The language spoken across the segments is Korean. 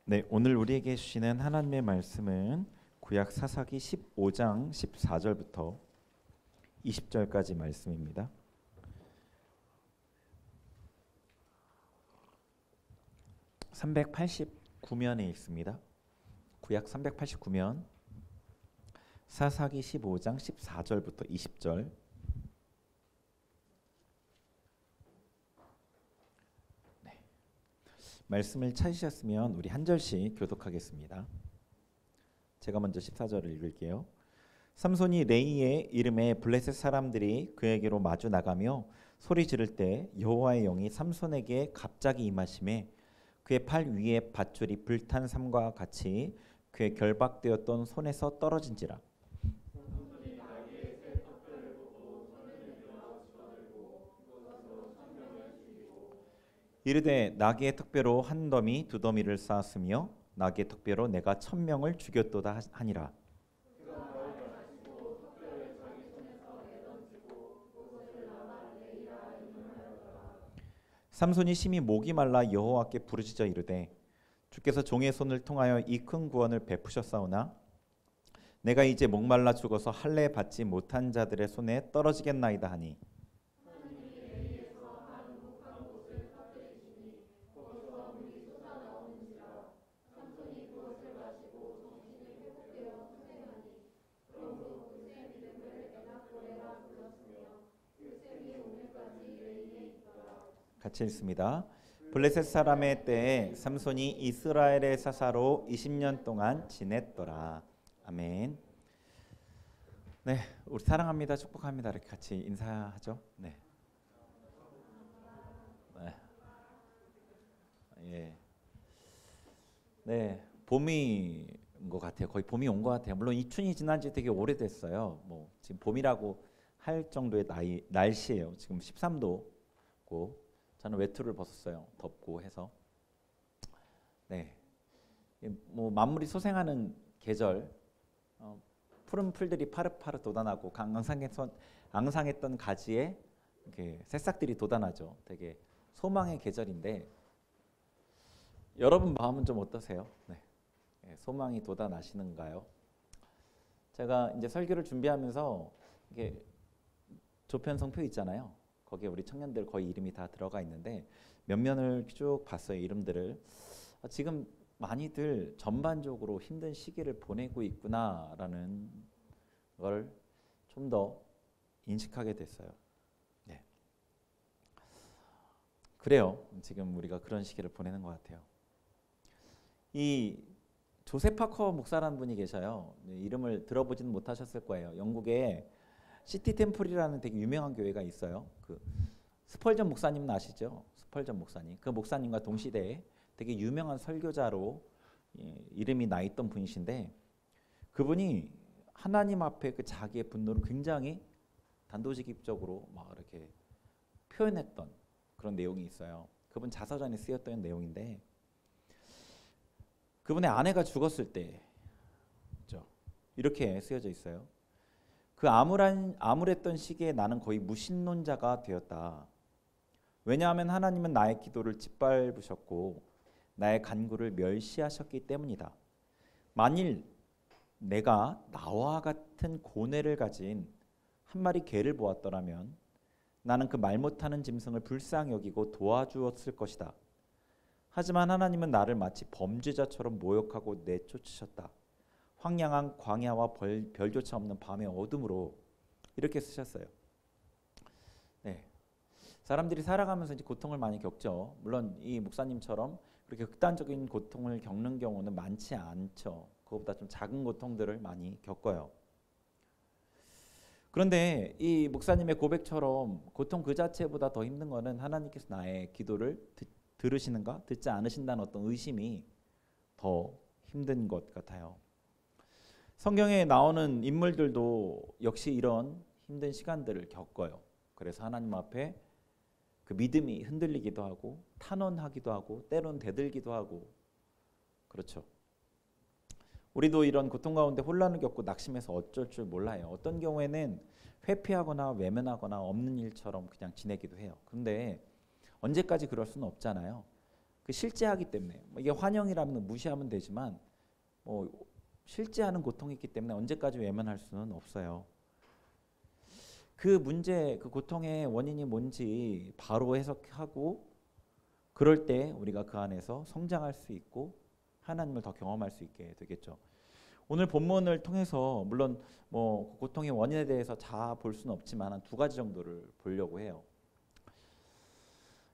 네, 오늘 우리에게 주시는 하나님의 말씀은 구약 사사기 15장 14절부터 20절까지 말씀입니다. 389면에 있습니다. 구약 389면 사사기 15장 14절부터 20절. 말씀을 찾으셨으면 우리 한 절씩 교독하겠습니다. 제가 먼저 14절을 읽을게요. 삼손이 레이의 이름에 블레셋 사람들이 그에게로 마주 나가며 소리 지를 때 여호와의 영이 삼손에게 갑자기 임하심에 그의 팔 위에 밧줄이 불탄 삼과 같이 그의 결박되었던 손에서 떨어진지라. 이르되 나귀의 턱뼈로 한 더미 두 더미를 쌓았으며 나귀의 턱뼈로 내가 1000명을 죽였도다 하니라. 삼손이 심히 목이 말라 여호와께 부르짖어 이르되 주께서 종의 손을 통하여 이 큰 구원을 베푸셨사오나 내가 이제 목말라 죽어서 할례 받지 못한 자들의 손에 떨어지겠나이다 하니 같이 읽습니다. 블레셋 사람의 때에 삼손이 이스라엘의 사사로 20년 동안 지냈더라. 아멘. 네, 우리 사랑합니다, 축복합니다 이렇게 같이 인사하죠. 네. 예. 네, 봄이 온 것 같아요. 거의 봄이 온 것 같아요. 물론 이춘이 지난 지 되게 오래됐어요. 뭐 지금 봄이라고 할 정도의 날씨예요. 지금 13도고. 저는 외투를 벗었어요. 덥고 해서. 네, 뭐 만물이 소생하는 계절, 푸른 풀들이 파릇파릇 돋아나고 앙상했던 가지에 이렇게 새싹들이 돋아나죠. 되게 소망의 계절인데 여러분 마음은 좀 어떠세요? 네, 소망이 돋아나시는가요? 제가 이제 설교를 준비하면서 이게 조편성표 있잖아요. 거기에 우리 청년들 거의 이름이 다 들어가 있는데 몇 면을 쭉 봤어요. 이름들을. 지금 많이들 전반적으로 힘든 시기를 보내고 있구나라는 걸 좀 더 인식하게 됐어요. 네. 그래요. 지금 우리가 그런 시기를 보내는 것 같아요. 이 조셉 파커 목사라는 분이 계셔요. 이름을 들어보지는 못하셨을 거예요. 영국에 시티 템플이라는 되게 유명한 교회가 있어요. 그 스펄전 목사님은 아시죠? 스펄전 목사님. 그 목사님과 동시대에 되게 유명한 설교자로 이름이 나 있던 분이신데 그분이 하나님 앞에 그 자기의 분노를 굉장히 단도직입적으로 막 이렇게 표현했던 그런 내용이 있어요. 그분 자서전에 쓰였던 내용인데 그분의 아내가 죽었을 때 이렇게 쓰여져 있어요. 그 암울했던 시기에 나는 거의 무신론자가 되었다. 왜냐하면 하나님은 나의 기도를 짓밟으셨고 나의 간구를 멸시하셨기 때문이다. 만일 내가 나와 같은 고뇌를 가진 한 마리 개를 보았더라면 나는 그 말 못하는 짐승을 불쌍히 여기고 도와주었을 것이다. 하지만 하나님은 나를 마치 범죄자처럼 모욕하고 내쫓으셨다. 황량한 광야와 별조차 없는 밤의 어둠으로 이렇게 쓰셨어요. 네, 사람들이 살아가면서 이제 고통을 많이 겪죠. 물론 이 목사님처럼 그렇게 극단적인 고통을 겪는 경우는 많지 않죠. 그것보다 좀 작은 고통들을 많이 겪어요. 그런데 이 목사님의 고백처럼 고통 그 자체보다 더 힘든 거는 하나님께서 나의 기도를 들으시는가 듣지 않으신다는 어떤 의심이 더 힘든 것 같아요. 성경에 나오는 인물들도 역시 이런 힘든 시간들을 겪어요. 그래서 하나님 앞에 그 믿음이 흔들리기도 하고 탄원하기도 하고 때론 대들기도 하고 그렇죠. 우리도 이런 고통 가운데 혼란을 겪고 낙심해서 어쩔 줄 몰라요. 어떤 경우에는 회피하거나 외면하거나 없는 일처럼 그냥 지내기도 해요. 그런데 언제까지 그럴 수는 없잖아요. 그 실제하기 때문에 이게 환영이라면 무시하면 되지만 실제하는 고통이 있기 때문에 언제까지 외면할 수는 없어요. 그 문제, 그 고통의 원인이 뭔지 바로 해석하고 그럴 때 우리가 그 안에서 성장할 수 있고 하나님을 더 경험할 수 있게 되겠죠. 오늘 본문을 통해서 물론 고통의 원인에 대해서 다 볼 수는 없지만 한 2가지 정도를 보려고 해요.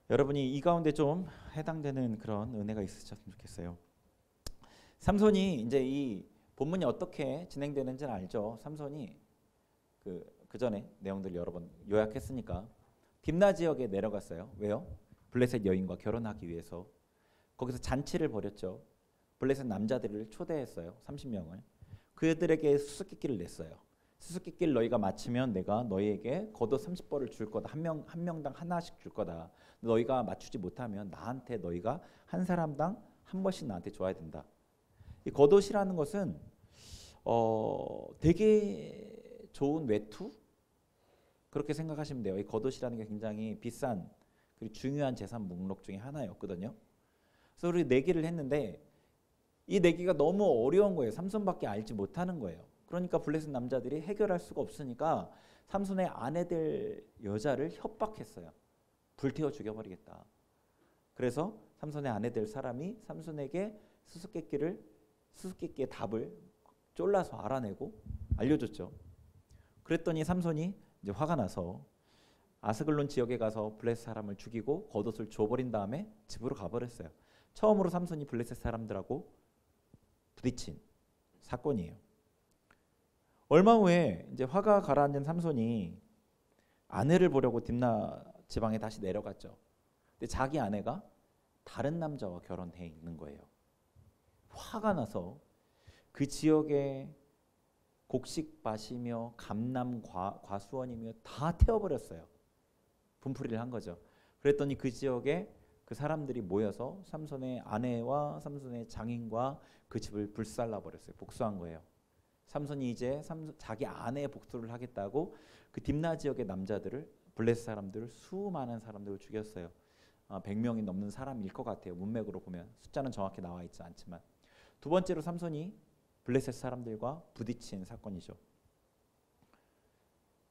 여러분이 이 가운데 좀 해당되는 그런 은혜가 있으셨으면 좋겠어요. 삼손이 이제 이 본문이 어떻게 진행되는지는 알죠. 삼손이 그 전에 내용들 여러 번 요약했으니까 딥나 지역에 내려갔어요. 왜요? 블레셋 여인과 결혼하기 위해서. 거기서 잔치를 벌였죠. 블레셋 남자들을 초대했어요. 30명을. 그들에게 수수께끼를 냈어요. 수수께끼를 너희가 맞추면 내가 너희에게 겉옷 30벌을 줄 거다. 한 명당 하나씩 줄 거다. 너희가 맞추지 못하면 나한테 너희가 한 사람당 한 번씩 나한테 줘야 된다. 이 겉옷이라는 것은 되게 좋은 외투? 그렇게 생각하시면 돼요. 이 겉옷이라는 게 굉장히 비싼 그리고 중요한 재산 목록 중에 하나였거든요. 그래서 우리 내기를 했는데 이 내기가 너무 어려운 거예요. 삼손밖에 알지 못하는 거예요. 그러니까 블레셋 남자들이 해결할 수가 없으니까 삼손의 아내들 여자를 협박했어요. 불태워 죽여버리겠다. 그래서 삼손의 아내들 사람이 삼손에게 수수께끼의 답을 쫄라서 알아내고 알려줬죠. 그랬더니 삼손이 이제 화가 나서 아스글론 지역에 가서 블레셋 사람을 죽이고 겉옷을 줘버린 다음에 집으로 가버렸어요. 처음으로 삼손이 블레셋 사람들하고 부딪힌 사건이에요. 얼마 후에 이제 화가 가라앉은 삼손이 아내를 보려고 딥나 지방에 다시 내려갔죠. 근데 자기 아내가 다른 남자와 결혼해 있는 거예요. 화가 나서 그 지역에 곡식밭이며 감남 과수원이며 다 태워버렸어요. 분풀이를 한 거죠. 그랬더니 그 지역에 그 사람들이 모여서 삼손의 아내와 삼손의 장인과 그 집을 불살라 버렸어요. 복수한 거예요. 삼손이 이제 자기 아내의 복수를 하겠다고 그 딥나 지역의 남자들을 블레셋 사람들을 수많은 사람들을 죽였어요. 100명이 넘는 사람일 것 같아요. 문맥으로 보면 숫자는 정확히 나와 있지 않지만. 두 번째로 삼손이 블레셋 사람들과 부딪힌 사건이죠.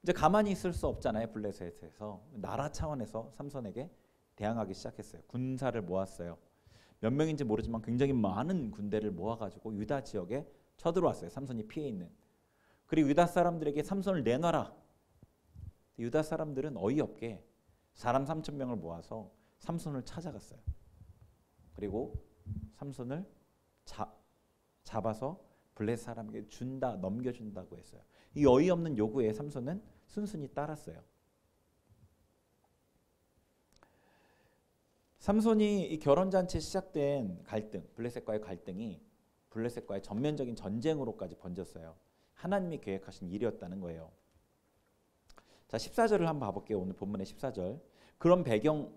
이제 가만히 있을 수 없잖아요. 블레셋에서 나라 차원에서 삼손에게 대항하기 시작했어요. 군사를 모았어요. 몇 명인지 모르지만 굉장히 많은 군대를 모아가지고 유다 지역에 쳐들어왔어요. 삼손이 피해 있는. 그리고 유다 사람들에게 삼손을 내놔라. 유다 사람들은 어이없게 사람 3,000명을 모아서 삼손을 찾아갔어요. 그리고 삼손을 잡아서 블레셋 사람에게 넘겨준다고 했어요. 이 어이없는 요구에 삼손은 순순히 따랐어요. 삼손이 이 결혼잔치에 시작된 갈등, 블레셋과의 갈등이 블레셋과의 전면적인 전쟁으로까지 번졌어요. 하나님이 계획하신 일이었다는 거예요. 자, 14절을 한번 봐볼게요. 오늘 본문의 14절. 그런 배경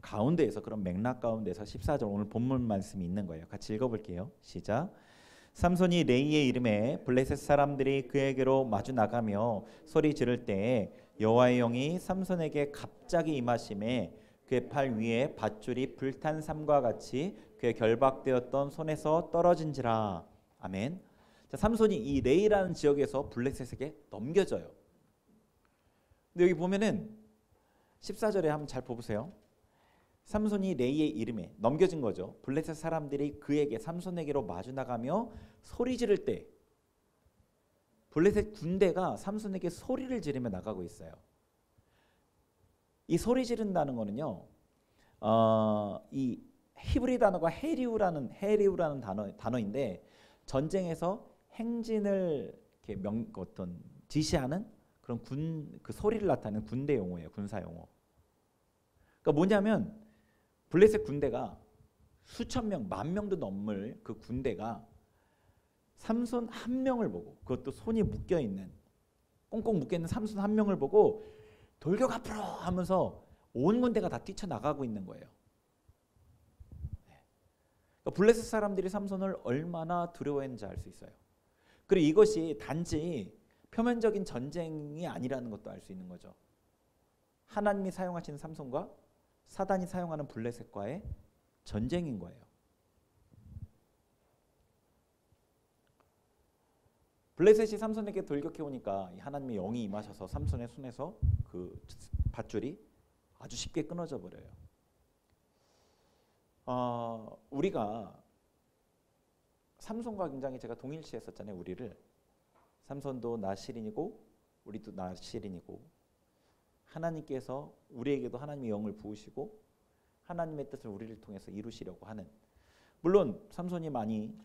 가운데에서, 그런 맥락 가운데서 14절 오늘 본문 말씀이 있는 거예요. 같이 읽어볼게요. 시작. 삼손이 레이의 이름에 블레셋 사람들이 그에게로 마주 나가며 소리 지를 때에 여호와의 영이 삼손에게 갑자기 임하심에 그의 팔 위에 밧줄이 불탄 삼과 같이 그의 결박되었던 손에서 떨어진지라. 아멘. 자, 삼손이 이 레이라는 지역에서 블레셋에게 넘겨져요. 근데 여기 보면은 14절에 한번 잘 보세요. 삼손이 레이의 이름에 넘겨진 거죠. 블레셋 사람들이 그에게 삼손에게로 마주 나가며 소리 지를 때 블레셋 군대가 삼손에게 소리를 지르며 나가고 있어요. 이 소리 지른다는 거는요. 이 히브리 단어가 헤리우라는 단어인데 전쟁에서 행진을 이렇게 어떤 지시하는 그런 그 소리를 나타내는 군대 용어예요. 군사 용어. 그러니까 뭐냐면 블레셋 군대가 수천 명, 10,000명도 넘을 그 군대가 삼손 한 명을 보고, 그것도 손이 묶여 있는, 꽁꽁 묶여 있는 삼손 한 명을 보고 돌격 앞으로 하면서 온 군대가 다 뛰쳐나가고 있는 거예요. 그러니까 블레셋 사람들이 삼손을 얼마나 두려워했는지 알 수 있어요. 그리고 이것이 단지 표면적인 전쟁이 아니라는 것도 알 수 있는 거죠. 하나님이 사용하시는 삼손과 사단이 사용하는 블레셋과의 전쟁인 거예요. 블레셋이 삼손에게 돌격해 오니까 하나님의 영이 임하셔서 삼손의 손에서 그 밧줄이 아주 쉽게 끊어져 버려요. 우리가 삼손과 굉장히 제가 동일시했었잖아요. 우리를 삼손도 나실인이고 우리도 나실인이고 하나님께서 우리에게도 하나님의 영을 부으시고 하나님의 뜻을 우리를 통해서 이루시려고 하는, 물론 삼손이 많이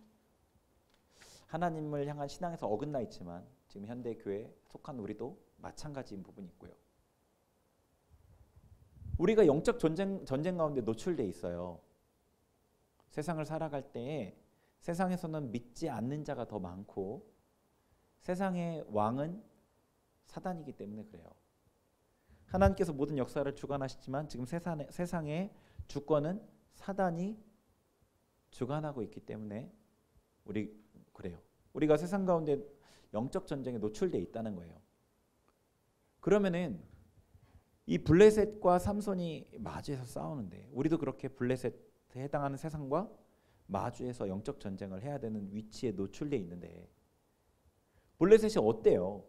하나님을 향한 신앙에서 어긋나 있지만 지금 현대 교회에 속한 우리도 마찬가지인 부분이 있고요. 우리가 영적 전쟁 가운데 노출돼 있어요. 세상을 살아갈 때에 세상에서는 믿지 않는 자가 더 많고 세상의 왕은 사단이기 때문에 그래요. 하나님께서 모든 역사를 주관하시지만 지금 세상의 주권은 사단이 주관하고 있기 때문에 그래요. 우리가 세상 가운데 영적 전쟁에 노출되어 있다는 거예요. 그러면은 이 블레셋과 삼손이 마주해서 싸우는데 우리도 그렇게 블레셋에 해당하는 세상과 마주해서 영적 전쟁을 해야 되는 위치에 노출되어 있는데 블레셋이 어때요?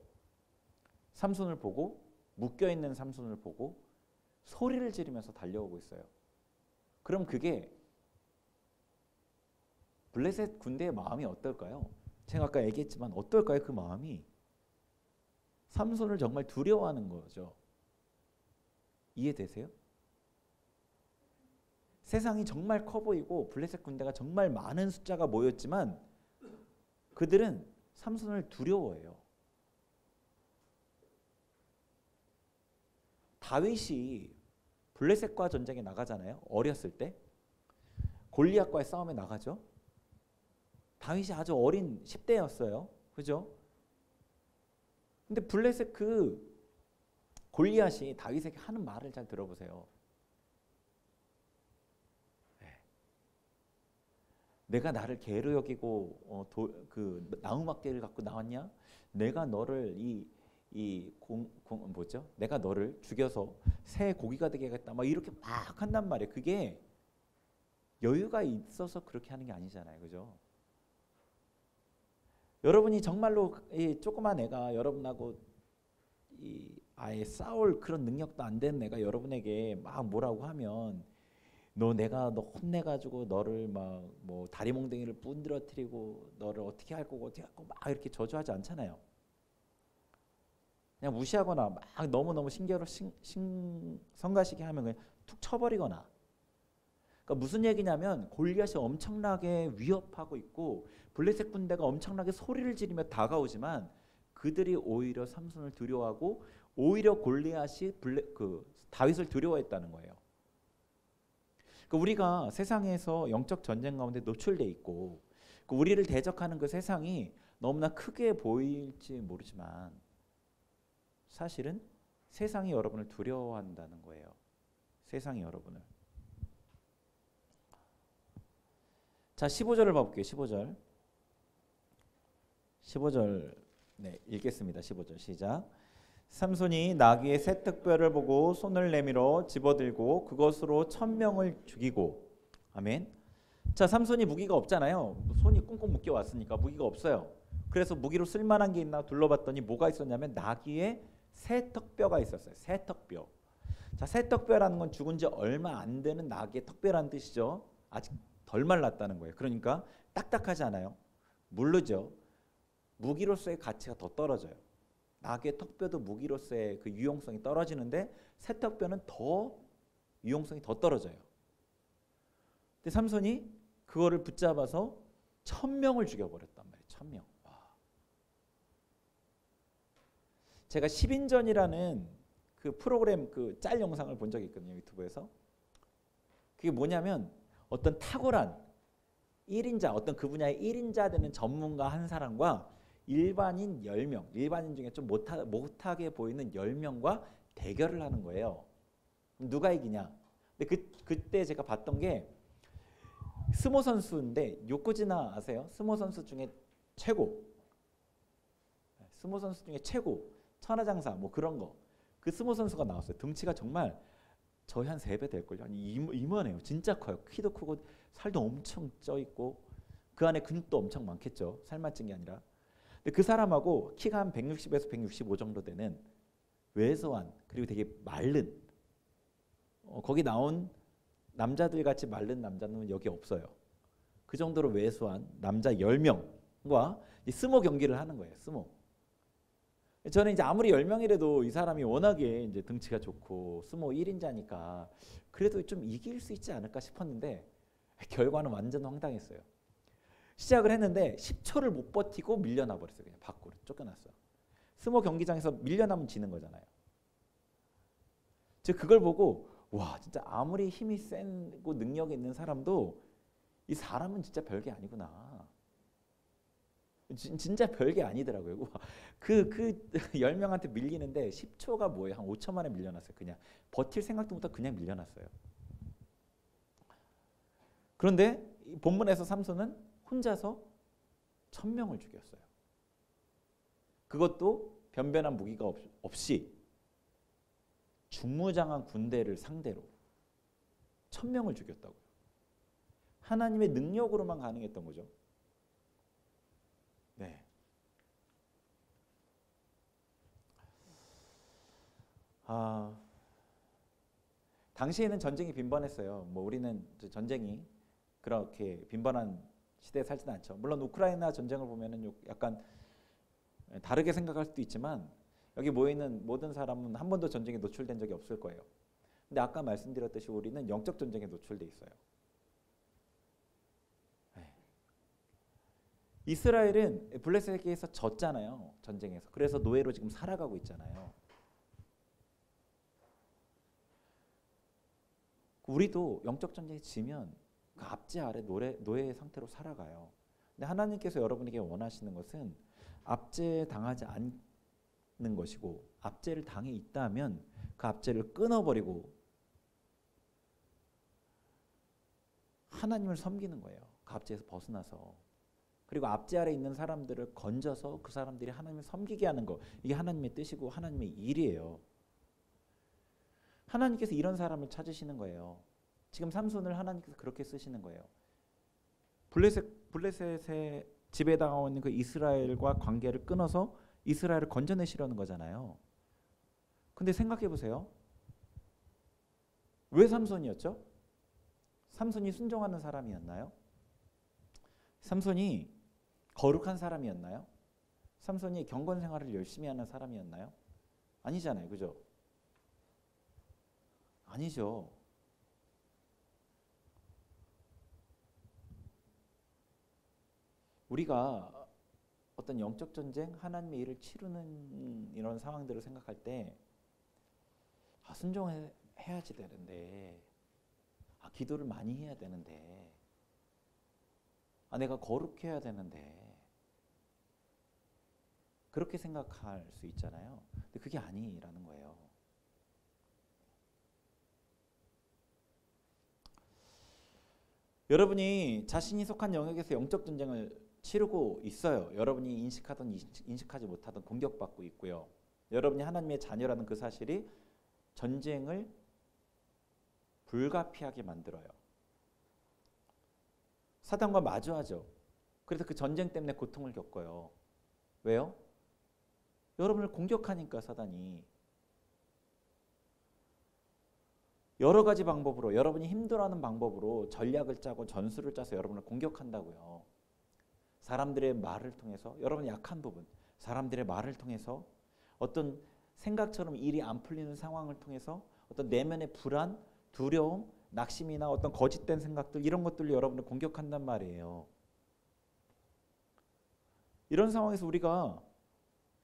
삼손을 보고 묶여있는 삼손을 보고 소리를 지르면서 달려오고 있어요. 그럼 그게 블레셋 군대의 마음이 어떨까요? 제가 아까 얘기했지만 어떨까요? 그 마음이 삼손을 정말 두려워하는 거죠. 이해되세요? 세상이 정말 커 보이고 블레셋 군대가 정말 많은 숫자가 모였지만 그들은 삼손을 두려워해요. 다윗이 블레셋과 전쟁에 나가잖아요. 어렸을 때 골리앗과의 싸움에 나가죠. 다윗이 아주 어린 10대였어요. 그죠? 근데 블레셋 그 골리앗이 다윗에게 하는 말을 잘 들어보세요. 내가 나를 개로 여기고 그 나무막대를 갖고 나왔냐? 내가 너를 내가 너를 죽여서 새 고기가 되게 하겠다. 막 이렇게 막 한단 말이에요. 그게 여유가 있어서 그렇게 하는 게 아니잖아요. 그죠? 여러분이 정말로 이 조그만 애가 여러분하고 아예 싸울 그런 능력도 안 되는 애가 여러분에게 막 뭐라고 하면 내가 너 혼내가지고 너를 막 뭐 다리 몽둥이를 부러뜨리고 너를 어떻게 할 거고 막 이렇게 저주하지 않잖아요. 그냥 무시하거나 막 너무너무 성가시게 하면 그냥 툭 쳐버리거나. 그러니까 무슨 얘기냐면 골리앗이 엄청나게 위협하고 있고 블레셋 군대가 엄청나게 소리를 지르며 다가오지만 그들이 오히려 삼손을 두려워하고 오히려 골리앗이 다윗을 두려워했다는 거예요. 그러니까 우리가 세상에서 영적 전쟁 가운데 노출돼 있고 우리를 대적하는 그 세상이 너무나 크게 보일지 모르지만 사실은 세상이 여러분을 두려워한다는 거예요. 세상이 여러분을. 자, 15절을 봐볼게요. 15절 네, 읽겠습니다. 15절 시작. 삼손이 나귀의 새 특별을 보고 손을 내밀어 집어들고 그것으로 1000명을 죽이고. 아멘. 자, 삼손이 무기가 없잖아요. 손이 꽁꽁 묶여 왔으니까 무기가 없어요. 그래서 무기로 쓸만한 게 있나 둘러봤더니 뭐가 있었냐면 나귀의 새 턱뼈가 있었어요. 새 턱뼈. 자, 새 턱뼈라는 건 죽은 지 얼마 안 되는 나귀의 턱뼈라는 뜻이죠. 아직 덜 말랐다는 거예요. 그러니까 딱딱하지 않아요. 물르죠. 무기로서의 가치가 더 떨어져요. 나귀의 턱뼈도 무기로서의 그 유용성이 떨어지는데 새 턱뼈는 더 유용성이 더 떨어져요. 근데 삼손이 그거를 붙잡아서 1000명을 죽여버렸단 말이에요. 1000명. 와. 제가 10인전이라는 그 프로그램 그 짤 영상을 본 적이 있거든요. 유튜브에서. 그게 뭐냐면 어떤 탁월한 1인자, 어떤 그 분야의 1인자 되는 전문가 한 사람과 일반인 10명, 일반인 중에 좀 못하게 보이는 10명과 대결을 하는 거예요. 누가 이기냐? 근데 그때 제가 봤던 게 스모 선수인데 요코지나 아세요? 스모 선수 중에 최고. 스모 선수 중에 최고. 천하장사 뭐 그런 거. 그 스모 선수가 나왔어요. 등치가 정말 저희 한 3배 될걸요. 아니 이만해요. 진짜 커요. 키도 크고 살도 엄청 쪄 있고 그 안에 근육도 엄청 많겠죠. 살만 찐 게 아니라. 근데 그 사람하고 키가 한 160에서 165 정도 되는 왜소한 그리고 되게 마른 거기 나온 남자들 같이 마른 남자는 여기 없어요. 그 정도로 왜소한 남자 10명과 스모 경기를 하는 거예요. 스모. 저는 이제 아무리 10명이라도 이 사람이 워낙에 이제 등치가 좋고 스모 1인자니까 그래도 좀 이길 수 있지 않을까 싶었는데 결과는 완전 황당했어요. 시작을 했는데 10초를 못 버티고 밀려나 버렸어요. 그냥 밖으로 쫓겨났어요. 스모 경기장에서 밀려나면 지는 거잖아요. 즉 그걸 보고 와 진짜 아무리 힘이 세고 능력이 있는 사람도 이 사람은 진짜 별게 아니구나. 진짜 별게 아니더라고요. 그 10명한테 밀리는데 10초가 뭐예요? 한 5초 만에 밀려났어요. 그냥 버틸 생각도 못하고 그냥 밀려났어요. 그런데 본문에서 삼손은 혼자서 1000명을 죽였어요. 그것도 변변한 무기가 없이 중무장한 군대를 상대로 1000명을 죽였다고요. 하나님의 능력으로만 가능했던 거죠. 네. 당시에는 전쟁이 빈번했어요. 뭐 우리는 전쟁이 그렇게 빈번한 시대에 살지는 않죠. 물론 우크라이나 전쟁을 보면은 약간 다르게 생각할 수도 있지만 여기 모여 있는 모든 사람은 한 번도 전쟁에 노출된 적이 없을 거예요. 근데 아까 말씀드렸듯이 우리는 영적 전쟁에 노출돼 있어요. 이스라엘은 블레셋에게서 졌잖아요. 전쟁에서. 그래서 노예로 지금 살아가고 있잖아요. 우리도 영적 전쟁에 지면 그 압제 아래 노예의 상태로 살아가요. 근데 하나님께서 여러분에게 원하시는 것은 압제 당하지 않는 것이고 압제를 당해 있다면 그 압제를 끊어버리고 하나님을 섬기는 거예요. 그 압제에서 벗어나서. 그리고 압제 아래 있는 사람들을 건져서 그 사람들이 하나님을 섬기게 하는 거. 이게 하나님의 뜻이고 하나님의 일이에요. 하나님께서 이런 사람을 찾으시는 거예요. 지금 삼손을 하나님께서 그렇게 쓰시는 거예요. 블레셋의 지배당하고 있는 그 이스라엘과 관계를 끊어서 이스라엘을 건져내시려는 거잖아요. 근데 생각해 보세요. 왜 삼손이었죠? 삼손이 순종하는 사람이었나요? 삼손이 거룩한 사람이었나요? 삼손이 경건 생활을 열심히 하는 사람이었나요? 아니잖아요. 그죠? 아니죠. 우리가 어떤 영적 전쟁, 하나님의 일을 치르는 이런 상황들을 생각할 때 순종해야지 되는데 기도를 많이 해야 되는데 내가 거룩해야 되는데 그렇게 생각할 수 있잖아요. 근데 그게 아니라는 거예요. 여러분이 자신이 속한 영역에서 영적 전쟁을 치르고 있어요. 여러분이 인식하든 인식하지 못하든 공격받고 있고요. 여러분이 하나님의 자녀라는 그 사실이 전쟁을 불가피하게 만들어요. 사단과 마주하죠. 그래서 그 전쟁 때문에 고통을 겪어요. 왜요? 여러분을 공격하니까 사단이. 여러 가지 방법으로 여러분이 힘들어하는 방법으로 전략을 짜고 전술을 짜서 여러분을 공격한다고요. 사람들의 말을 통해서 여러분의 약한 부분, 사람들의 말을 통해서 어떤 생각처럼 일이 안 풀리는 상황을 통해서 어떤 내면의 불안, 두려움, 낙심이나 어떤 거짓된 생각들 이런 것들로 여러분을 공격한단 말이에요. 이런 상황에서 우리가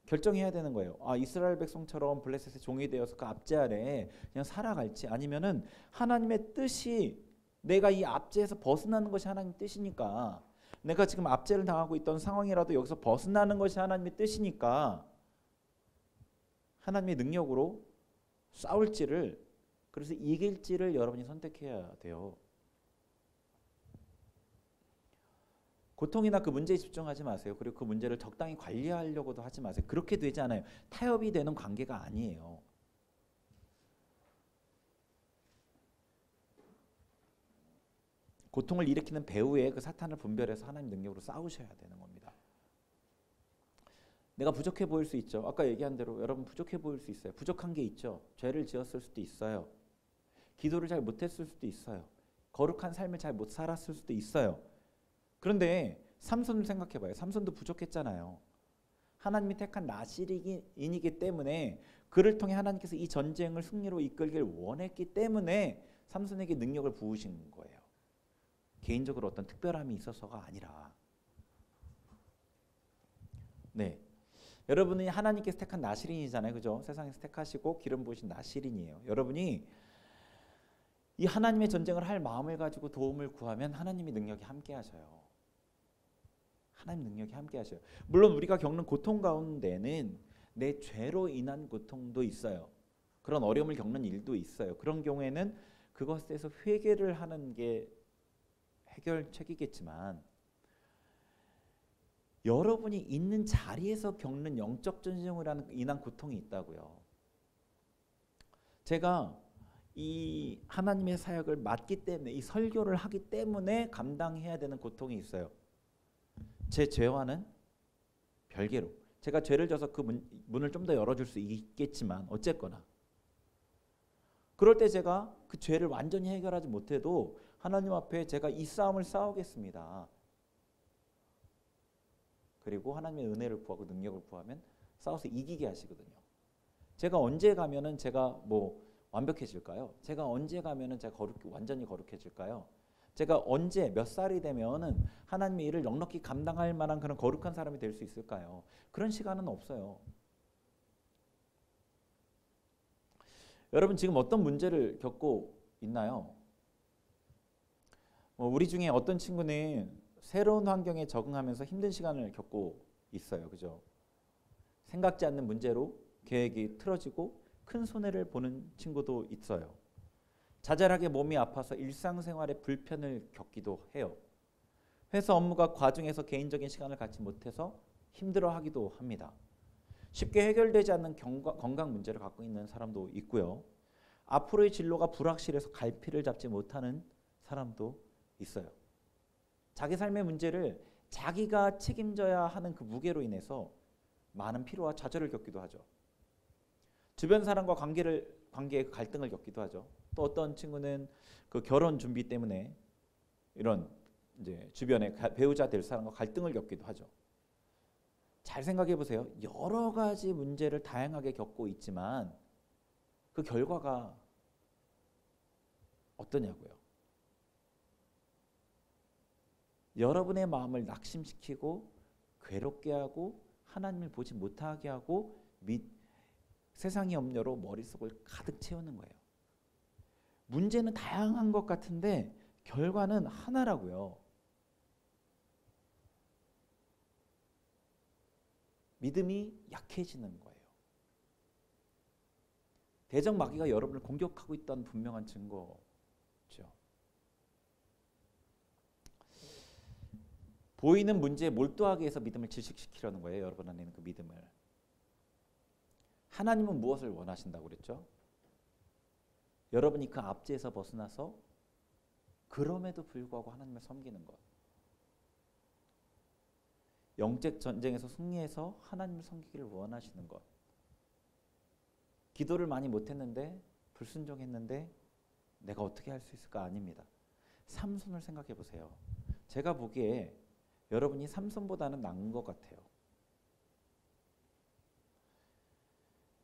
결정해야 되는 거예요. 이스라엘 백성처럼 블레셋의 종이 되어서 그 압제 아래에 그냥 살아갈지 아니면은 하나님의 뜻이 내가 이 압제에서 벗어나는 것이 하나님의 뜻이니까 내가 지금 압제를 당하고 있던 상황이라도 여기서 벗어나는 것이 하나님의 뜻이니까 하나님의 능력으로 싸울지를 그래서 이길지를 여러분이 선택해야 돼요. 고통이나 그 문제에 집중하지 마세요. 그리고 그 문제를 적당히 관리하려고도 하지 마세요. 그렇게 되지 않아요. 타협이 되는 관계가 아니에요. 고통을 일으키는 배후에 그 사탄을 분별해서 하나님 능력으로 싸우셔야 되는 겁니다. 내가 부족해 보일 수 있죠. 아까 얘기한 대로 여러분 부족해 보일 수 있어요. 부족한 게 있죠. 죄를 지었을 수도 있어요. 기도를 잘 못했을 수도 있어요. 거룩한 삶을 잘 못 살았을 수도 있어요. 그런데 삼손을 생각해봐요. 삼손도 부족했잖아요. 하나님이 택한 나실인이기 때문에 그를 통해 하나님께서 이 전쟁을 승리로 이끌길 원했기 때문에 삼손에게 능력을 부으신 거예요. 개인적으로 어떤 특별함이 있어서가 아니라. 네, 여러분이 하나님께서 택한 나실인이잖아요. 그죠? 세상에서 택하시고 기름 부으신 나실인이에요. 여러분이 이 하나님의 전쟁을 할 마음을 가지고 도움을 구하면 하나님의 능력이 함께 하셔요. 하나님 능력이 함께 하셔요. 물론 우리가 겪는 고통 가운데는 내 죄로 인한 고통도 있어요. 그런 어려움을 겪는 일도 있어요. 그런 경우에는 그것에서 회개를 하는 게 해결책이겠지만 여러분이 있는 자리에서 겪는 영적 전쟁으로 인한 고통이 있다고요. 제가 이 하나님의 사역을 맡기 때문에 이 설교를 하기 때문에 감당해야 되는 고통이 있어요. 제 죄와는 별개로 제가 죄를 져서 그 문을 좀 더 열어줄 수 있겠지만 어쨌거나 그럴 때 제가 그 죄를 완전히 해결하지 못해도 하나님 앞에 제가 이 싸움을 싸우겠습니다. 그리고 하나님의 은혜를 구하고 능력을 구하면 싸워서 이기게 하시거든요. 제가 언제 가면은 제가 뭐 완벽해질까요? 제가 언제 가면은 제가 완전히 거룩해질까요? 제가 언제 몇 살이 되면은 하나님의 일을 넉넉히 감당할 만한 그런 거룩한 사람이 될 수 있을까요? 그런 시간은 없어요. 여러분 지금 어떤 문제를 겪고 있나요? 우리 중에 어떤 친구는 새로운 환경에 적응하면서 힘든 시간을 겪고 있어요. 그죠? 생각지 않는 문제로 계획이 틀어지고 큰 손해를 보는 친구도 있어요. 자잘하게 몸이 아파서 일상생활에 불편을 겪기도 해요. 회사 업무가 과중해서 개인적인 시간을 갖지 못해서 힘들어하기도 합니다. 쉽게 해결되지 않는 건강 문제를 갖고 있는 사람도 있고요. 앞으로의 진로가 불확실해서 갈피를 잡지 못하는 사람도 있어요. 자기 삶의 문제를 자기가 책임져야 하는 그 무게로 인해서 많은 피로와 좌절을 겪기도 하죠. 주변 사람과 관계의 갈등을 겪기도 하죠. 또 어떤 친구는 그 결혼 준비 때문에 이런 이제 주변에 배우자 될 사람과 갈등을 겪기도 하죠. 잘 생각해 보세요. 여러 가지 문제를 다양하게 겪고 있지만 그 결과가 어떠냐고요. 여러분의 마음을 낙심시키고 괴롭게 하고 하나님을 보지 못하게 하고 세상의 염려로 머릿속을 가득 채우는 거예요. 문제는 다양한 것 같은데 결과는 하나라고요. 믿음이 약해지는 거예요. 대적 마귀가 여러분을 공격하고 있다는 분명한 증거죠. 보이는 문제에 몰두하게 해서 믿음을 질식시키려는 거예요. 여러분 안에 있는 그 믿음을. 하나님은 무엇을 원하신다고 그랬죠? 여러분이 그 압제에서 벗어나서 그럼에도 불구하고 하나님을 섬기는 것. 영적 전쟁에서 승리해서 하나님을 섬기기를 원하시는 것. 기도를 많이 못했는데 불순종했는데 내가 어떻게 할 수 있을까? 아닙니다. 삼손을 생각해 보세요. 제가 보기에 여러분이 삼손보다는 나은 것 같아요.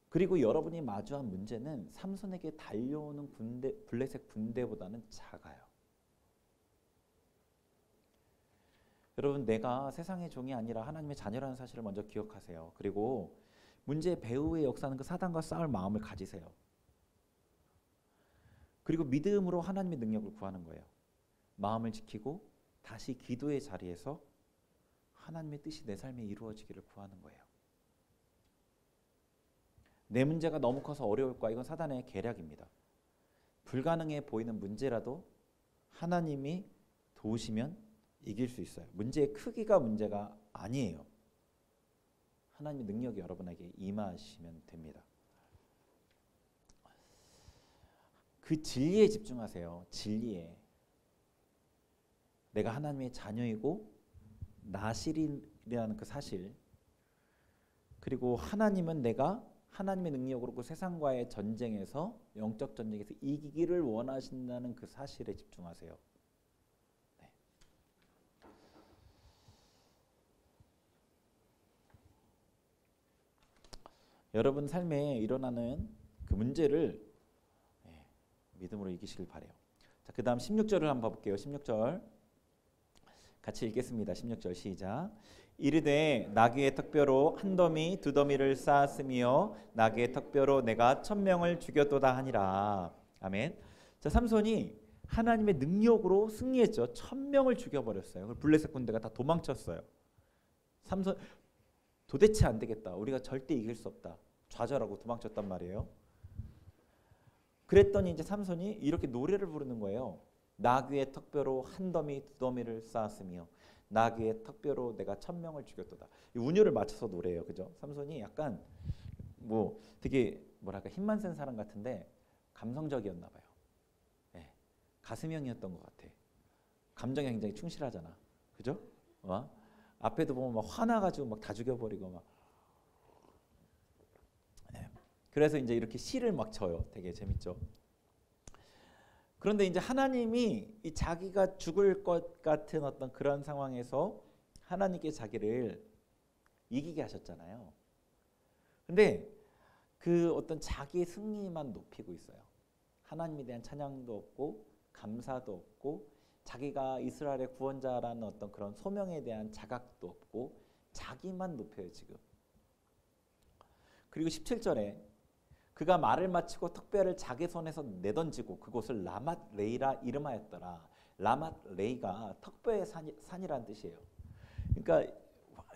그리고 여러분이 마주한 문제는 삼손에게 달려오는 블레셋 군대보다는 작아요. 여러분 내가 세상의 종이 아니라 하나님의 자녀라는 사실을 먼저 기억하세요. 그리고 문제 배후의 역사는 그 사단과 싸울 마음을 가지세요. 그리고 믿음으로 하나님의 능력을 구하는 거예요. 마음을 지키고 다시 기도의 자리에서 하나님의 뜻이 내 삶에 이루어지기를 구하는 거예요. 내 문제가 너무 커서 어려울 거야. 이건 사단의 계략입니다. 불가능해 보이는 문제라도 하나님이 도우시면 이길 수 있어요. 문제의 크기가 문제가 아니에요. 하나님의 능력이 여러분에게 임하시면 됩니다. 그 진리에 집중하세요. 진리에. 내가 하나님의 자녀이고 나실이라는 그 사실, 그리고 하나님은 내가 하나님의 능력으로 그 세상과의 전쟁에서, 영적 전쟁에서 이기기를 원하신다는 그 사실에 집중하세요. 네. 여러분 삶에 일어나는 그 문제를 믿음으로 이기시길 바래요. 자, 그 다음 16절을 한번 볼게요. 16절 같이 읽겠습니다. 16절 시작. 이르되 나귀의 턱뼈로 한 더미 두 더미를 쌓았으며 나귀의 턱뼈로 내가 1000명을 죽였도다 하니라. 아멘. 자, 삼손이 하나님의 능력으로 승리했죠. 1000명을 죽여버렸어요. 블레셋 군대가 다 도망쳤어요. 삼손 도대체 안 되겠다. 우리가 절대 이길 수 없다. 좌절하고 도망쳤단 말이에요. 그랬더니 이제 삼손이 이렇게 노래를 부르는 거예요. 나귀의 턱뼈로 한 더미 두 더미를 쌓았으며 나귀의 턱뼈로 내가 1000명을 죽였도다. 이 운율을 맞춰서 노래해요. 그죠? 삼손이 약간 뭐 되게 뭐랄까 힘만 센 사람 같은데 감성적이었나 봐요. 네. 가슴형이었던 것 같아. 감정에 굉장히 충실하잖아. 그죠? 앞에도 보면 막 화나가지고 막 다 죽여버리고 막. 네. 그래서 이제 이렇게 시를 막 쳐요. 되게 재밌죠. 그런데 이제 하나님이 이 자기가 죽을 것 같은 어떤 그런 상황에서 하나님께 자기를 이기게 하셨잖아요. 근데 그 어떤 자기의 승리만 높이고 있어요. 하나님에 대한 찬양도 없고 감사도 없고 자기가 이스라엘의 구원자라는 어떤 그런 소명에 대한 자각도 없고 자기만 높여요 지금. 그리고 17절에 그가 말을 마치고 턱뼈를 자기 손에서 내던지고 그곳을 라맛 레이라 이름하였더라. 라맛 레이가 턱뼈의 산이라는 뜻이에요. 그러니까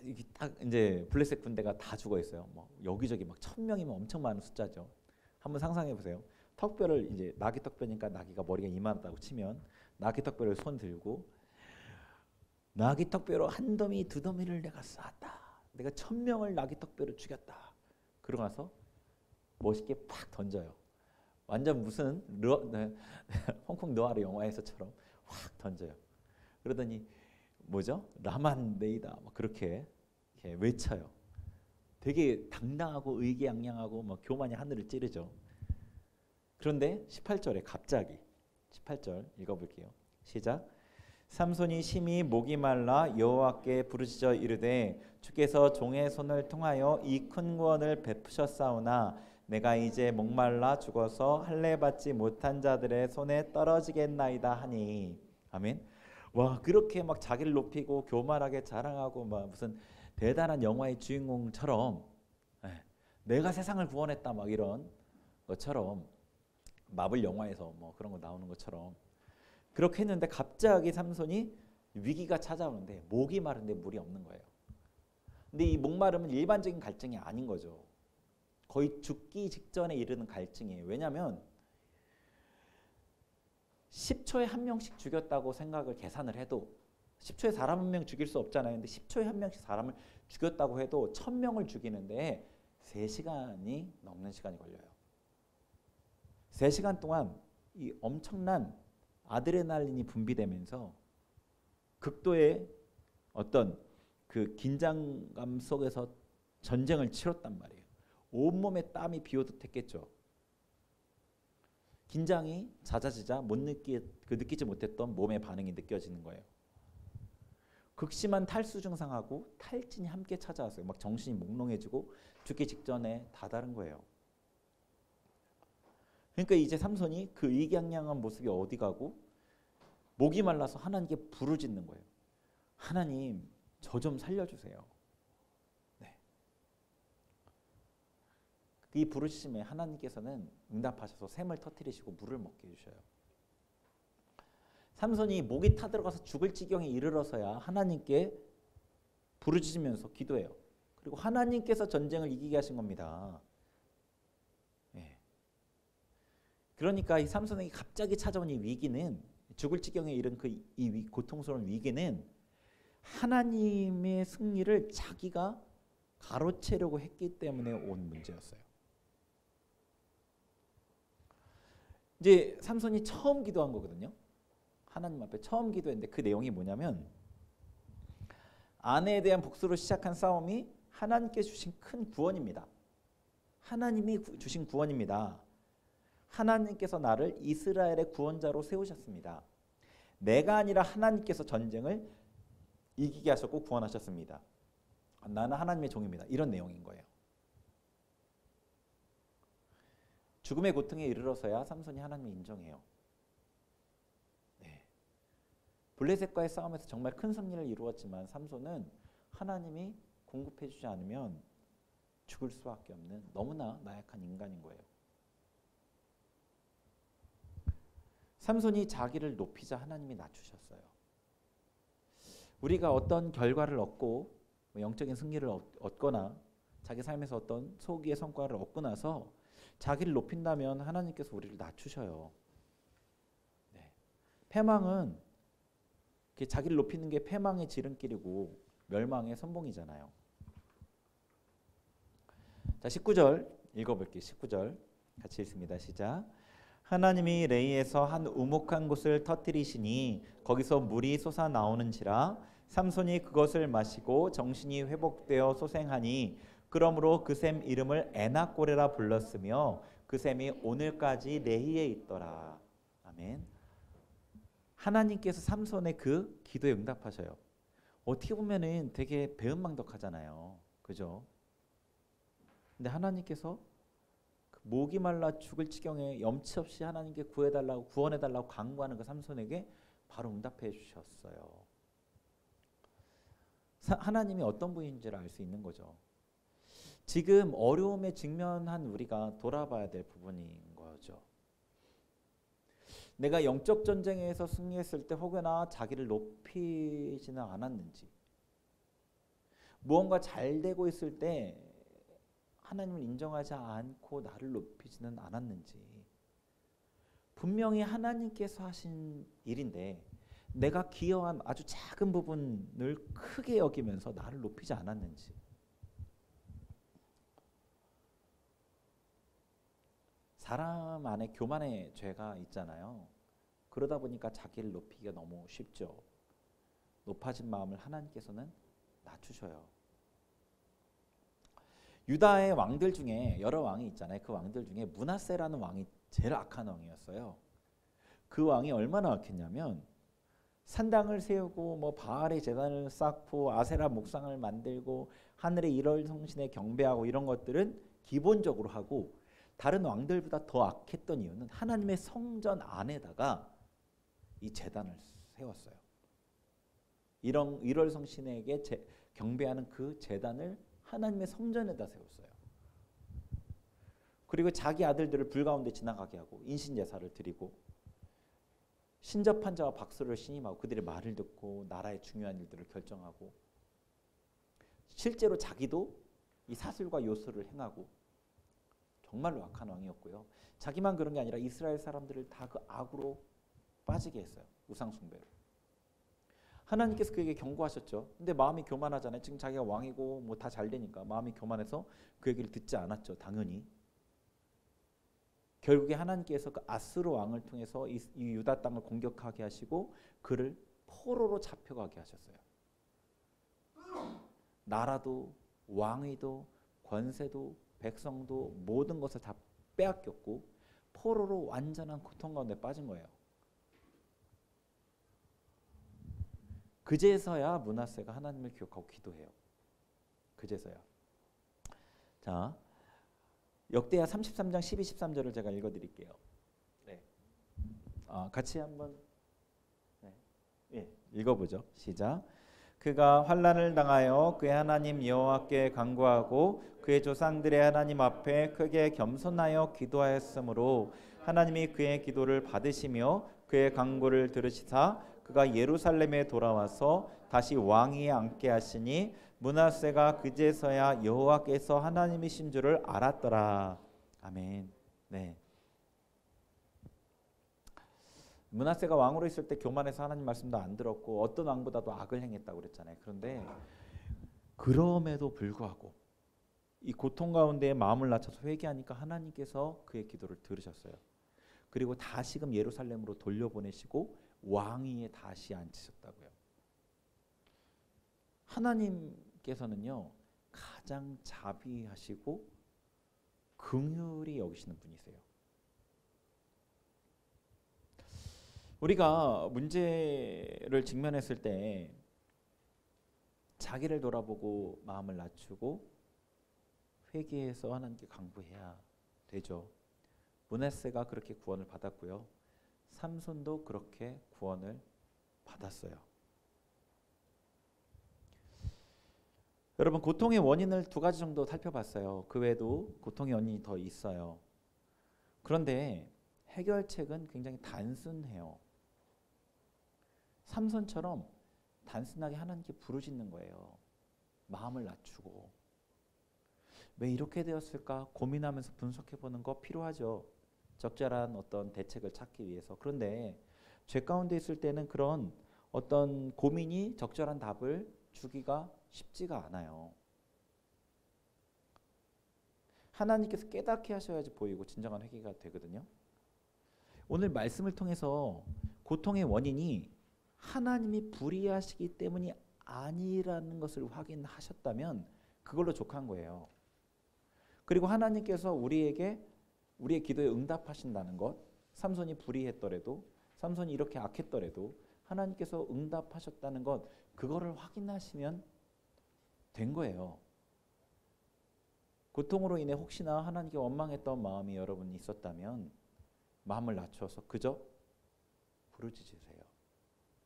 이게 딱 이제 블레셋 군대가 다 죽어 있어요. 뭐 여기저기 막 1000명이면 엄청 많은 숫자죠. 한번 상상해 보세요. 턱뼈를 이제 나귀 턱뼈니까 나귀가 머리가 이만하다고 치면 나귀 턱뼈를 손 들고 나귀 턱뼈로 한 더미 두 더미를 내가 쌓았다. 내가 1000명을 나귀 턱뼈로 죽였다. 그러고 나서 멋있게 팍 던져요. 완전 무슨 홍콩 느와르 영화에서처럼 확 던져요. 그러더니 뭐죠? 라만 레이다. 막 그렇게 외쳐요. 되게 당당하고 의기양양하고 막 교만이 하늘을 찌르죠. 그런데 18절에 갑자기 18절 읽어볼게요. 시작. 삼손이 심히 목이 말라 여호와께 부르짖어 이르되 주께서 종의 손을 통하여 이 큰 구원을 베푸셨사오나 내가 이제 목말라 죽어서 할례 받지 못한 자들의 손에 떨어지겠나이다 하니. 아멘. 와, 그렇게 막 자기를 높이고 교만하게 자랑하고 막 무슨 대단한 영화의 주인공처럼 내가 세상을 구원했다 막 이런 것처럼 마블 영화에서 뭐 그런 거 나오는 것처럼 그렇게 했는데 갑자기 삼손이 위기가 찾아오는데 목이 마른데 물이 없는 거예요. 근데 이 목마름은 일반적인 갈증이 아닌 거죠. 거의 죽기 직전에 이르는 갈증이에요. 왜냐하면 10초에 한 명씩 죽였다고 생각을 계산을 해도 10초에 사람 한 명 죽일 수 없잖아요. 근데 10초에 한 명씩 사람을 죽였다고 해도 1000명을 죽이는데 3시간이 넘는 시간이 걸려요. 3시간 동안 이 엄청난 아드레날린이 분비되면서 극도의 어떤 그 긴장감 속에서 전쟁을 치렀단 말이에요. 온몸에 땀이 비오듯 했겠죠. 긴장이 잦아지자 느끼지 못했던 몸의 반응이 느껴지는 거예요. 극심한 탈수 증상하고 탈진이 함께 찾아왔어요. 막 정신이 몽롱해지고 죽기 직전에 다다른 거예요. 그러니까 이제 삼손이 그 의기양양한 모습이 어디 가고 목이 말라서 하나님께 부르짖는 거예요. 하나님, 저 좀 살려주세요. 네. 이 부르짖음에 하나님께서는 응답하셔서 샘을 터뜨리시고 물을 먹게 해주셔요. 삼손이 목이 타들어가서 죽을 지경에 이르러서야 하나님께 부르짖으면서 기도해요. 그리고 하나님께서 전쟁을 이기게 하신 겁니다. 네. 그러니까 이 삼손에게 갑자기 찾아온 이 위기는, 죽을 지경에 이른 이 고통스러운 위기는 하나님의 승리를 자기가 가로채려고 했기 때문에 온 문제였어요. 이제 삼손이 처음 기도한 거거든요. 하나님 앞에 처음 기도했는데 그 내용이 뭐냐면 아내에 대한 복수로 시작한 싸움이 하나님께 주신 큰 구원입니다. 하나님이 주신 구원입니다. 하나님께서 나를 이스라엘의 구원자로 세우셨습니다. 내가 아니라 하나님께서 전쟁을 이기게 하셨고 구원하셨습니다. 나는 하나님의 종입니다. 이런 내용인 거예요. 죽음의 고통에 이르러서야 삼손이 하나님을 인정해요. 네. 블레셋과의 싸움에서 정말 큰 승리를 이루었지만 삼손은 하나님이 공급해 주지 않으면 죽을 수밖에 없는 너무나 나약한 인간인 거예요. 삼손이 자기를 높이자 하나님이 낮추셨어요. 우리가 어떤 결과를 얻고 영적인 승리를 얻거나 자기 삶에서 어떤 소기의 성과를 얻고 나서 자기를 높인다면 하나님께서 우리를 낮추셔요. 네. 패망은 자기를 높이는 게 패망의 지름길이고 멸망의 선봉이잖아요. 자, 19절 읽어볼게요. 19절 같이 읽습니다. 시작. 하나님이 레이에서 한 우묵한 곳을 터뜨리시니 거기서 물이 솟아 나오는지라 삼손이 그것을 마시고 정신이 회복되어 소생하니 그러므로 그 샘 이름을 에낙고레라 불렀으며 그 샘이 오늘까지 레이에 있더라. 아멘. 하나님께서 삼손의 그 기도에 응답하셔요. 어떻게 보면은 되게 배은망덕하잖아요. 그죠? 근데 하나님께서 목이 말라 죽을 지경에 염치 없이 하나님께 구해달라고 구원해달라고 간구하는 그 삼손에게 바로 응답해 주셨어요. 하나님이 어떤 분인지를 알 수 있는 거죠. 지금 어려움에 직면한 우리가 돌아봐야 될 부분인 거죠. 내가 영적 전쟁에서 승리했을 때 혹여나 자기를 높이지는 않았는지, 무언가 잘 되고 있을 때 하나님을 인정하지 않고 나를 높이지는 않았는지, 분명히 하나님께서 하신 일인데 내가 기여한 아주 작은 부분을 크게 여기면서 나를 높이지 않았는지, 사람 안에 교만의 죄가 있잖아요. 그러다 보니까 자기를 높이기가 너무 쉽죠. 높아진 마음을 하나님께서는 낮추셔요. 유다의 왕들 중에 여러 왕이 있잖아요. 그 왕들 중에 므낫세라는 왕이 제일 악한 왕이었어요. 그 왕이 얼마나 악했냐면 산당을 세우고 뭐 바알의 제단을 쌓고 아세라 목상을 만들고 하늘의 일월성신에 경배하고 이런 것들은 기본적으로 하고, 다른 왕들보다 더 악했던 이유는 하나님의 성전 안에다가 이 제단을 세웠어요. 이런 일월성신에게 경배하는 그 제단을 하나님의 성전에다 세웠어요. 그리고 자기 아들들을 불 가운데 지나가게 하고 인신제사를 드리고 신접한 자와 박수를 신임하고 그들의 말을 듣고 나라의 중요한 일들을 결정하고, 실제로 자기도 이 사슬과 요술을 행하고 정말로 악한 왕이었고요. 자기만 그런 게 아니라 이스라엘 사람들을 다 그 악으로 빠지게 했어요. 우상 숭배로. 하나님께서 그에게 경고하셨죠. 근데 마음이 교만하잖아요. 지금 자기가 왕이고 뭐 다 잘 되니까 마음이 교만해서 그 얘기를 듣지 않았죠. 당연히. 결국에 하나님께서 그 아스루 왕을 통해서 이 유다 땅을 공격하게 하시고 그를 포로로 잡혀가게 하셨어요. 나라도 왕위도 권세도 백성도 모든 것을 다 빼앗겼고 포로로 완전한 고통 가운데 빠진 거예요. 그제서야 므낫세가 하나님을 기억하고 기도해요. 그제서야. 자, 역대하 33장 12, 13절을 제가 읽어드릴게요. 네. 같이 한번 읽어보죠. 시작. 그가 환난을 당하여 그의 하나님 여호와께 간구하고 그의 조상들의 하나님 앞에 크게 겸손하여 기도하였으므로 하나님이 그의 기도를 받으시며 그의 간구를 들으시사 그가 예루살렘에 돌아와서 다시 왕위에 앉게 하시니 므낫세가 그제서야 여호와께서 하나님이신 줄을 알았더라. 아멘. 네. 므낫세가 왕으로 있을 때 교만해서 하나님 말씀도 안 들었고 어떤 왕보다도 악을 행했다고 그랬잖아요. 그런데 그럼에도 불구하고 이 고통 가운데 마음을 낮춰서 회개하니까 하나님께서 그의 기도를 들으셨어요. 그리고 다시금 예루살렘으로 돌려보내시고 왕위에 다시 앉히셨다고요. 하나님께서는요, 가장 자비하시고 긍휼히 여기시는 분이세요. 우리가 문제를 직면했을 때 자기를 돌아보고 마음을 낮추고 회개해서 하나님께 간구해야 되죠. 므낫세가 그렇게 구원을 받았고요. 삼손도 그렇게 구원을 받았어요. 여러분, 고통의 원인을 두 가지 정도 살펴봤어요. 그 외에도 고통의 원인이 더 있어요. 그런데 해결책은 굉장히 단순해요. 삼손처럼 단순하게 하나님께 부르짖는 거예요. 마음을 낮추고. 왜 이렇게 되었을까 고민하면서 분석해보는 거 필요하죠. 적절한 어떤 대책을 찾기 위해서. 그런데 죄 가운데 있을 때는 그런 어떤 고민이 적절한 답을 주기가 쉽지가 않아요. 하나님께서 깨닫게 하셔야지 보이고 진정한 회개가 되거든요. 오늘 말씀을 통해서 고통의 원인이 하나님이 불의하시기 때문이 아니라는 것을 확인하셨다면 그걸로 족한 거예요. 그리고 하나님께서 우리의 기도에 응답하신다는 것, 삼손이 불의했더라도, 삼손이 이렇게 악했더라도 하나님께서 응답하셨다는 것, 그거를 확인하시면 된 거예요. 고통으로 인해 혹시나 하나님께 원망했던 마음이 여러분 있었다면 마음을 낮춰서 그저 부르짖으세요.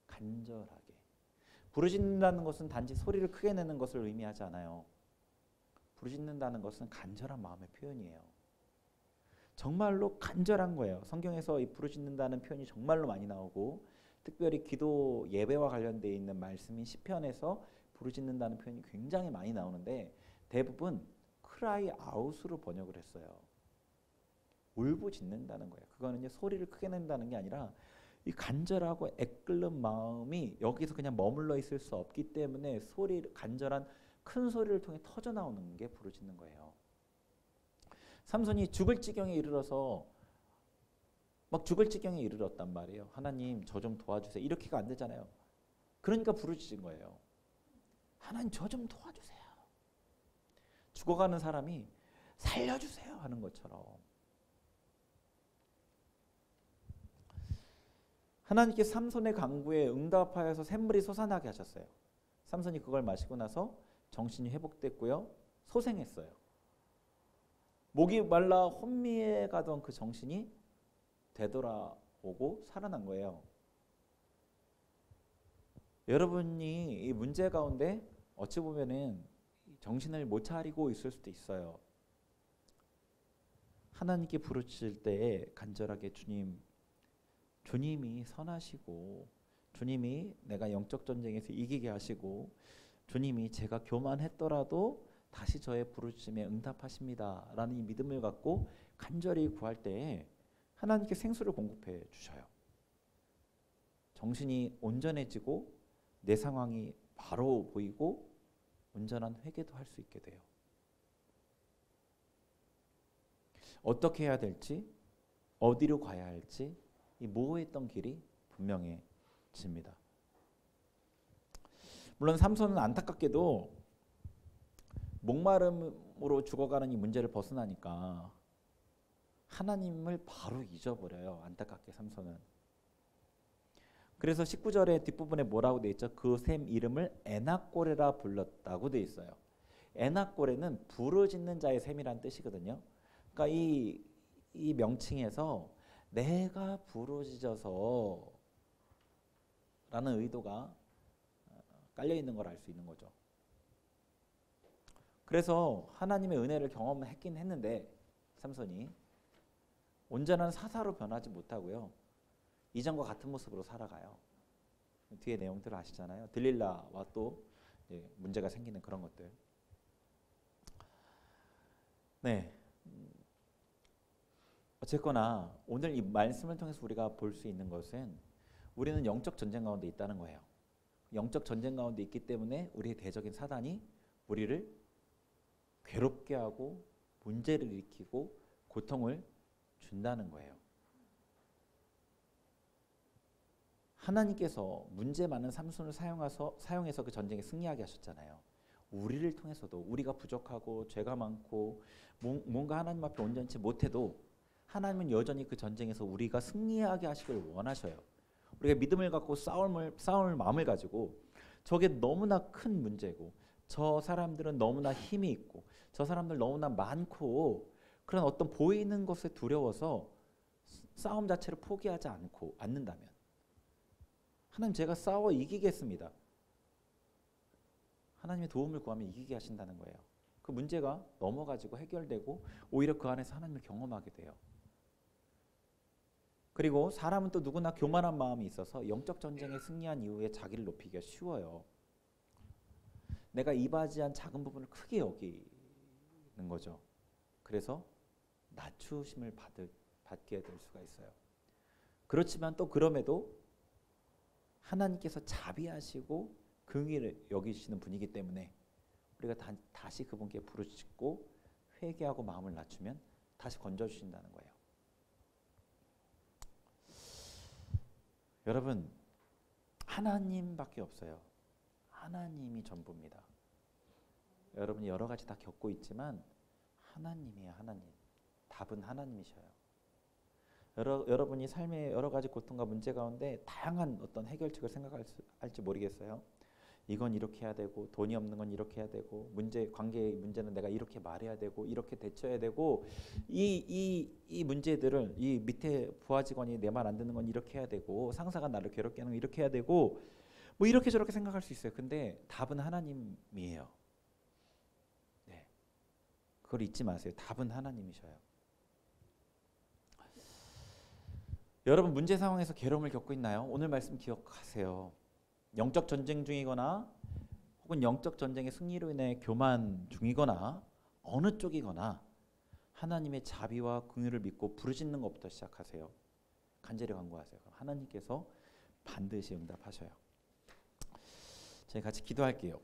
간절하게. 부르짖는다는 것은 단지 소리를 크게 내는 것을 의미하지 않아요. 부르짖는다는 것은 간절한 마음의 표현이에요. 정말로 간절한 거예요. 성경에서 이 부르짖는다는 표현이 정말로 많이 나오고, 특별히 기도 예배와 관련되어 있는 말씀인 시편에서 부르짖는다는 표현이 굉장히 많이 나오는데 대부분 cry out으로 번역을 했어요. 울부짖는다는 거예요. 그거는 소리를 크게 낸다는 게 아니라 이 간절하고 애끓는 마음이 여기서 그냥 머물러 있을 수 없기 때문에 간절한 큰 소리를 통해 터져 나오는 게 부르짖는 거예요. 삼손이 죽을 지경에 이르러서 막 죽을 지경에 이르렀단 말이에요. 하나님 저 좀 도와주세요. 이렇게가 안 되잖아요. 그러니까 부르짖은 거예요. 하나님 저 좀 도와주세요. 죽어가는 사람이 살려주세요 하는 것처럼. 하나님께 삼손의 간구에 응답하여서 샘물이 솟아나게 하셨어요. 삼손이 그걸 마시고 나서 정신이 회복됐고요. 소생했어요. 목이 말라 혼미해 가던 그 정신이 되돌아오고 살아난 거예요. 여러분이 이 문제 가운데 어찌 보면은 정신을 못 차리고 있을 수도 있어요. 하나님께 부르짖을 때에 간절하게 주님이 선하시고 주님이 내가 영적 전쟁에서 이기게 하시고 주님이 제가 교만했더라도 다시 저의 부르짖음에 응답하십니다 라는 이 믿음을 갖고 간절히 구할 때에 하나님께 생수를 공급해 주셔요. 정신이 온전해지고 내 상황이 바로 보이고 온전한 회개도 할 수 있게 돼요. 어떻게 해야 될지, 어디로 가야 할지 이 모호했던 길이 분명해집니다. 물론 삼손은 안타깝게도 목마름으로 죽어가는 이 문제를 벗어나니까 하나님을 바로 잊어버려요. 안타깝게 삼손은. 그래서 19절의 뒷부분에 뭐라고 돼 있죠? 그 샘 이름을 에낙고레라 불렀다고 돼 있어요. 에낙고레는 부르짖는 자의 샘이란 뜻이거든요. 그러니까 이 명칭에서 내가 부르짖어서 라는 의도가 깔려 있는 걸 알 수 있는 거죠. 그래서 하나님의 은혜를 경험했긴 했는데 삼손이 온전한 사사로 변하지 못하고요. 이전과 같은 모습으로 살아가요. 뒤에 내용들을 아시잖아요. 들릴라와 또 문제가 생기는 그런 것들. 네. 어쨌거나 오늘 이 말씀을 통해서 우리가 볼 수 있는 것은 우리는 영적 전쟁 가운데 있다는 거예요. 영적 전쟁 가운데 있기 때문에 우리의 대적인 사단이 우리를 괴롭게 하고 문제를 일으키고 고통을 준다는 거예요. 하나님께서 문제 많은 삼손을 사용해서 그 전쟁에 승리하게 하셨잖아요. 우리를 통해서도 우리가 부족하고 죄가 많고 뭔가 하나님 앞에 온전치 못해도 하나님은 여전히 그 전쟁에서 우리가 승리하게 하시길 원하셔요. 우리가 믿음을 갖고 싸울 마음을 가지고 저게 너무나 큰 문제고 저 사람들은 너무나 힘이 있고 저 사람들 너무나 많고 그런 어떤 보이는 것에 두려워서 싸움 자체를 포기하지 않는다면 하나님 제가 싸워 이기겠습니다. 하나님의 도움을 구하면 이기게 하신다는 거예요. 그 문제가 넘어가지고 해결되고 오히려 그 안에서 하나님을 경험하게 돼요. 그리고 사람은 또 누구나 교만한 마음이 있어서 영적 전쟁에 승리한 이후에 자기를 높이기가 쉬워요. 내가 이바지한 작은 부분을 크게 여기는 거죠. 그래서 낮추심을 받게 될 수가 있어요. 그렇지만 또 그럼에도 하나님께서 자비하시고 긍휼을 여기시는 분이기 때문에 우리가 다시 그분께 부르짖고 회개하고 마음을 낮추면 다시 건져주신다는 거예요. 여러분, 하나님밖에 없어요. 하나님이 전부입니다. 여러분이 여러 가지 다 겪고 있지만 하나님이에요. 하나님. 답은 하나님이셔요. 여러분이 삶의 여러 가지 고통과 문제 가운데 다양한 어떤 해결책을 생각할지 모르겠어요. 이건 이렇게 해야 되고 돈이 없는 건 이렇게 해야 되고 관계의 문제는 내가 이렇게 말해야 되고 이렇게 대처해야 되고 이 문제들을 이 밑에 부하 직원이 내 말 안 듣는 건 이렇게 해야 되고 상사가 나를 괴롭게 하는 건 이렇게 해야 되고 뭐 이렇게 저렇게 생각할 수 있어요. 근데 답은 하나님이에요. 네, 그걸 잊지 마세요. 답은 하나님이셔요. 여러분 문제 상황에서 괴로움을 겪고 있나요? 오늘 말씀 기억하세요. 영적 전쟁 중이거나 혹은 영적 전쟁의 승리로 인해 교만 중이거나 어느 쪽이거나 하나님의 자비와 긍휼을 믿고 부르짖는 것부터 시작하세요. 간절히 간구하세요. 그럼 하나님께서 반드시 응답하셔요. 저희 같이 기도할게요.